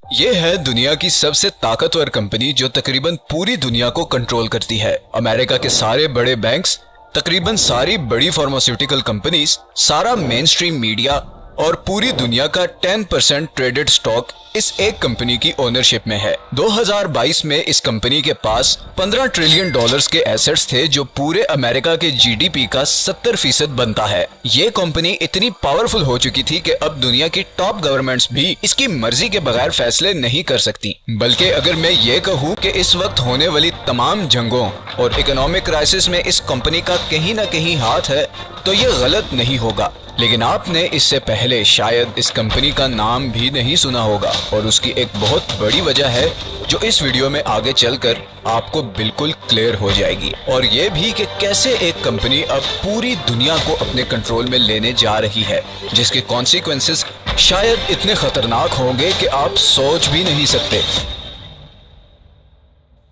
ये है दुनिया की सबसे ताकतवर कंपनी जो तकरीबन पूरी दुनिया को कंट्रोल करती है। अमेरिका के सारे बड़े बैंक्स, तकरीबन सारी बड़ी फार्मास्यूटिकल कंपनीज, सारा मेन स्ट्रीम मीडिया और पूरी दुनिया का 10% ट्रेडेड स्टॉक इस एक कंपनी की ओनरशिप में है। 2022 में इस कंपनी के पास $15 ट्रिलियन के एसेट्स थे, जो पूरे अमेरिका के जीडीपी का 70% बनता है। ये कंपनी इतनी पावरफुल हो चुकी थी कि अब दुनिया की टॉप गवर्नमेंट्स भी इसकी मर्जी के बगैर फैसले नहीं कर सकती। बल्कि अगर मैं ये कहूँ कि इस वक्त होने वाली तमाम जंगों और इकोनॉमिक क्राइसिस में इस कंपनी का कहीं ना कहीं हाथ है, तो ये गलत नहीं होगा। लेकिन आपने इससे पहले शायद इस कंपनी का नाम भी नहीं सुना होगा, और उसकी एक बहुत बड़ी वजह है जो इस वीडियो में आगे चलकर आपको बिल्कुल क्लियर हो जाएगी। और ये भी कि कैसे एक कंपनी अब पूरी दुनिया को अपने कंट्रोल में लेने जा रही है, जिसके कॉन्सिक्वेंसेस शायद इतने खतरनाक होंगे कि आप सोच भी नहीं सकते।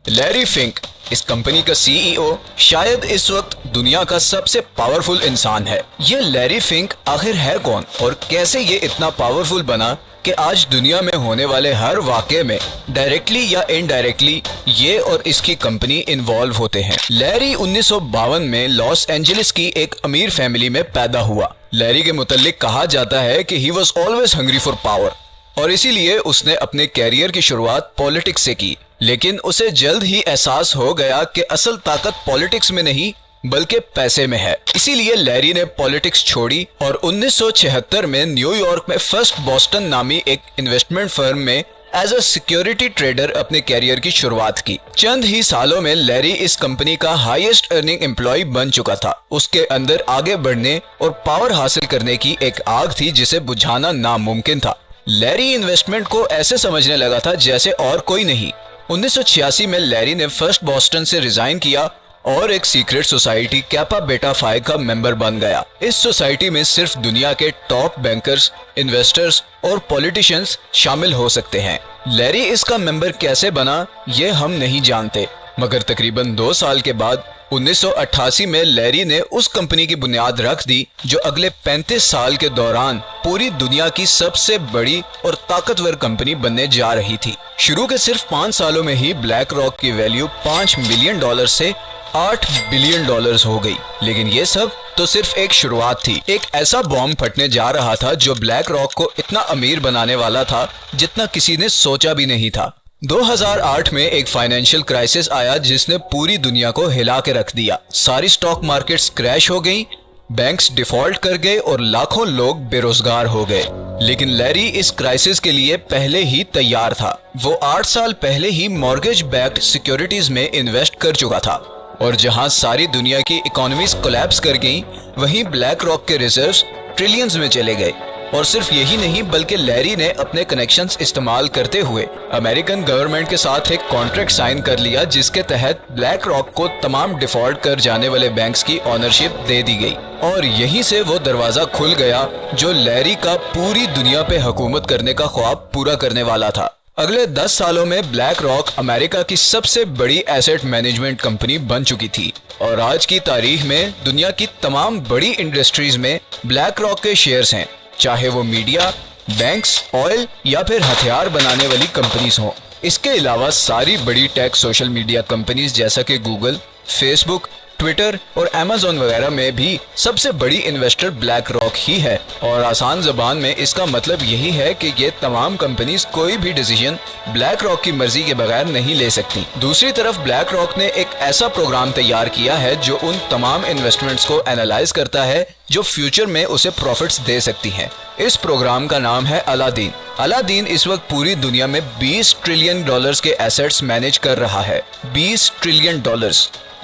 लैरी फिंक, इस कंपनी का सीईओ, शायद इस वक्त दुनिया का सबसे पावरफुल इंसान है। ये लैरी फिंक आखिर है कौन और कैसे ये इतना पावरफुल बना कि आज दुनिया में होने वाले हर वाक़े में डायरेक्टली या इनडायरेक्टली ये और इसकी कंपनी इन्वॉल्व होते हैं। लैरी 1952 में लॉस एंजलिस की एक अमीर फैमिली में पैदा हुआ। लैरी के मुतल्लिक कहा जाता है कि he was always hungry for power, और इसीलिए उसने अपने कैरियर की शुरुआत पॉलिटिक्स से की। लेकिन उसे जल्द ही एहसास हो गया कि असल ताकत पॉलिटिक्स में नहीं बल्कि पैसे में है। इसीलिए लैरी ने पॉलिटिक्स छोड़ी और 1976 में न्यूयॉर्क में फर्स्ट बॉस्टन नामी एक इन्वेस्टमेंट फर्म में एज अ सिक्योरिटी ट्रेडर अपने कैरियर की शुरुआत की। चंद ही सालों में लैरी इस कंपनी का हाईएस्ट अर्निंग एम्प्लॉय बन चुका था। उसके अंदर आगे बढ़ने और पावर हासिल करने की एक आग थी जिसे बुझाना नामुमकिन था। लैरी इन्वेस्टमेंट को ऐसे समझने लगा था जैसे और कोई नहीं। 1986 में लैरी ने फर्स्ट बॉस्टन से रिजाइन किया और एक सीक्रेट सोसाइटी कैपा बेटा फाई का मेंबर बन गया। इस सोसाइटी में सिर्फ दुनिया के टॉप बैंकर्स, इन्वेस्टर्स और पॉलिटिशियंस शामिल हो सकते हैं। लैरी इसका मेंबर कैसे बना ये हम नहीं जानते, मगर तकरीबन 2 साल के बाद 1988 में लैरी ने उस कंपनी की बुनियाद रख दी जो अगले 35 साल के दौरान पूरी दुनिया की सबसे बड़ी और ताकतवर कंपनी बनने जा रही थी। शुरू के सिर्फ 5 सालों में ही ब्लैक रॉक की वैल्यू $5 मिलियन से $8 बिलियन हो गई। लेकिन ये सब तो सिर्फ एक शुरुआत थी। एक ऐसा बॉम्ब फटने जा रहा था जो ब्लैक रॉक को इतना अमीर बनाने वाला था जितना किसी ने सोचा भी नहीं था। 2008 में एक फाइनेंशियल क्राइसिस आया जिसने पूरी दुनिया को हिला के रख दिया। सारी स्टॉक मार्केट्स क्रैश हो गई, बैंक्स डिफॉल्ट कर गए और लाखों लोग बेरोजगार हो गए। लेकिन लैरी इस क्राइसिस के लिए पहले ही तैयार था। वो 8 साल पहले ही मॉर्गेज बैक्ड सिक्योरिटीज में इन्वेस्ट कर चुका था, और जहां सारी दुनिया की इकोनॉमीज कोलैप्स कर गई, वहीं ब्लैक रॉक के रिजर्व्स ट्रिलियंस में चले गए। और सिर्फ यही नहीं बल्कि लैरी ने अपने कनेक्शंस इस्तेमाल करते हुए अमेरिकन गवर्नमेंट के साथ एक कॉन्ट्रैक्ट साइन कर लिया, जिसके तहत ब्लैक रॉक को तमाम डिफॉल्ट कर जाने वाले बैंक्स की ओनरशिप दे दी गई। और यहीं से वो दरवाजा खुल गया जो लैरी का पूरी दुनिया पे हुकूमत करने का ख्वाब पूरा करने वाला था। अगले 10 सालों में ब्लैक रॉक अमेरिका की सबसे बड़ी एसेट मैनेजमेंट कंपनी बन चुकी थी, और आज की तारीख में दुनिया की तमाम बड़ी इंडस्ट्रीज में ब्लैक रॉक के शेयर्स हैं, चाहे वो मीडिया, बैंक्स, ऑयल या फिर हथियार बनाने वाली कंपनीज हों। इसके अलावा सारी बड़ी टेक सोशल मीडिया कंपनीज जैसा कि गूगल, फेसबुक, ट्विटर और अमेज़न वगैरह में भी सबसे बड़ी इन्वेस्टर ब्लैक रॉक ही है। और आसान ज़बान में इसका मतलब यही है कि ये तमाम कंपनीज कोई भी डिसीजन ब्लैक रॉक की मर्जी के बगैर नहीं ले सकती। दूसरी तरफ ब्लैक रॉक ने एक ऐसा प्रोग्राम तैयार किया है जो उन तमाम इन्वेस्टमेंट्स को एनालाइज करता है जो फ्यूचर में उसे प्रॉफिट्स दे सकती हैं। इस प्रोग्राम का नाम है अलादीन। अलादीन इस वक्त पूरी दुनिया में $20 ट्रिलियन के एसेट्स मैनेज कर रहा है। $20 ट्रिलियन,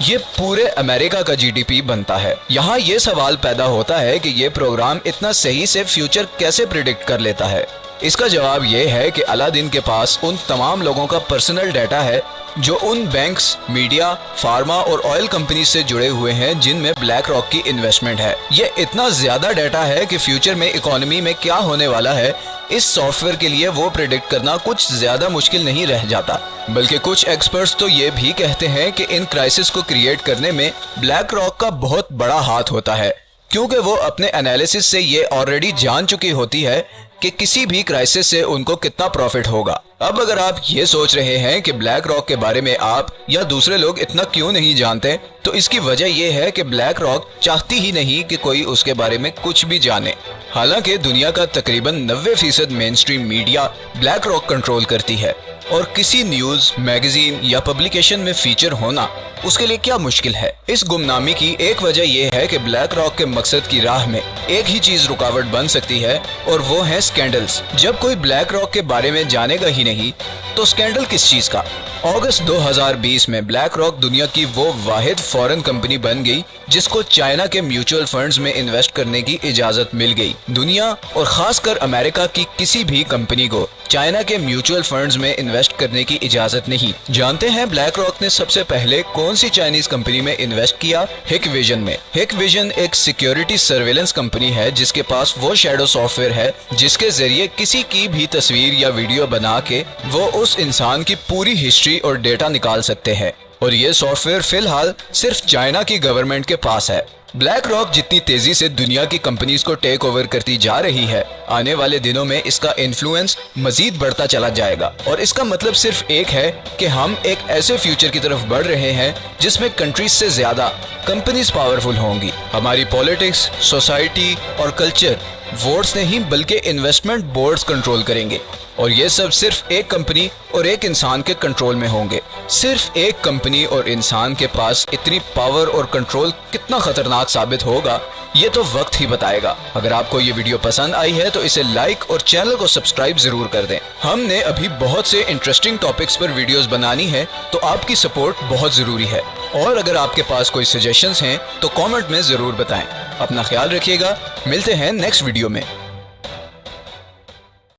ये पूरे अमेरिका का जीडीपी बनता है। यहाँ ये सवाल पैदा होता है कि ये प्रोग्राम इतना सही से फ्यूचर कैसे प्रिडिक्ट कर लेता है। इसका जवाब ये है कि अलादीन के पास उन तमाम लोगों का पर्सनल डाटा है जो उन बैंक्स, मीडिया, फार्मा और ऑयल कंपनी से जुड़े हुए हैं जिनमें ब्लैक रॉक की इन्वेस्टमेंट है। ये इतना ज्यादा डाटा है कि फ्यूचर में इकोनॉमी में क्या होने वाला है, इस सॉफ्टवेयर के लिए वो प्रिडिक्ट करना कुछ ज्यादा मुश्किल नहीं रह जाता। बल्कि कुछ एक्सपर्ट्स तो ये भी कहते हैं कि इन क्राइसिस को क्रिएट करने में ब्लैक रॉक का बहुत बड़ा हाथ होता है, क्योंकि वो अपने एनालिसिस से ये ऑलरेडी जान चुकी होती है कि किसी भी क्राइसिस से उनको कितना प्रॉफिट होगा। अब अगर आप ये सोच रहे हैं कि ब्लैक रॉक के बारे में आप या दूसरे लोग इतना क्यों नहीं जानते, तो इसकी वजह यह है कि ब्लैक रॉक चाहती ही नहीं कि कोई उसके बारे में कुछ भी जाने। हालांकि दुनिया का तकरीबन 90% main stream media black rock control करती है, और किसी न्यूज, मैगजीन या पब्लिकेशन में फीचर होना उसके लिए क्या मुश्किल है। इस गुमनामी की एक वजह यह है कि ब्लैक रॉक के मकसद की राह में एक ही चीज रुकावट बन सकती है, और वो है स्कैंडल्स। जब कोई ब्लैक रॉक के बारे में जानेगा ही नहीं, तो स्कैंडल किस चीज का। अगस्त 2020 में ब्लैक रॉक दुनिया की वो वाहिद फॉरेन कंपनी बन गई जिसको चाइना के म्यूचुअल फंड्स में इन्वेस्ट करने की इजाजत मिल गई। दुनिया और खासकर अमेरिका की किसी भी कंपनी को चाइना के म्यूचुअल फंड्स में इन्वेस्ट करने की इजाजत नहीं। जानते हैं ब्लैक रॉक ने सबसे पहले कौन सी चाइनीज कंपनी में इन्वेस्ट किया? हिकविजन में। हिकविजन एक सिक्योरिटी सर्वेलेंस कंपनी है जिसके पास वो शैडो सॉफ्टवेयर है जिसके जरिए किसी की भी तस्वीर या वीडियो बना के वो उस इंसान की पूरी हिस्ट्री और डेटा निकाल सकते हैं, और ये सॉफ्टवेयर फिलहाल सिर्फ चाइना की गवर्नमेंट के पास है। ब्लैक रॉक जितनी तेजी से दुनिया की कंपनीज को टेक ओवर करती जा रही है, आने वाले दिनों में इसका इन्फ्लुएंस मजीद बढ़ता चला जाएगा, और इसका मतलब सिर्फ एक है कि हम एक ऐसे फ्यूचर की तरफ बढ़ रहे हैं जिसमें कंट्रीज से ज्यादा कंपनीज पावरफुल होंगी। हमारी पॉलिटिक्स, सोसाइटी और कल्चर वोट्स नहीं बल्कि इन्वेस्टमेंट बोर्ड्स कंट्रोल करेंगे, और ये सब सिर्फ एक कंपनी और एक इंसान के कंट्रोल में होंगे। सिर्फ एक कंपनी और इंसान के पास इतनी पावर और कंट्रोल कितना खतरनाक साबित होगा, ये तो वक्त ही बताएगा। अगर आपको ये वीडियो पसंद आई है तो इसे लाइक और चैनल को सब्सक्राइब जरूर कर दें। हमने अभी बहुत से इंटरेस्टिंग टॉपिक्स पर वीडियोस बनानी है, तो आपकी सपोर्ट बहुत जरूरी है। और अगर आपके पास कोई सजेशंस हैं तो कमेंट में जरूर बताएं। अपना ख्याल रखिएगा, मिलते हैं नेक्स्ट वीडियो में।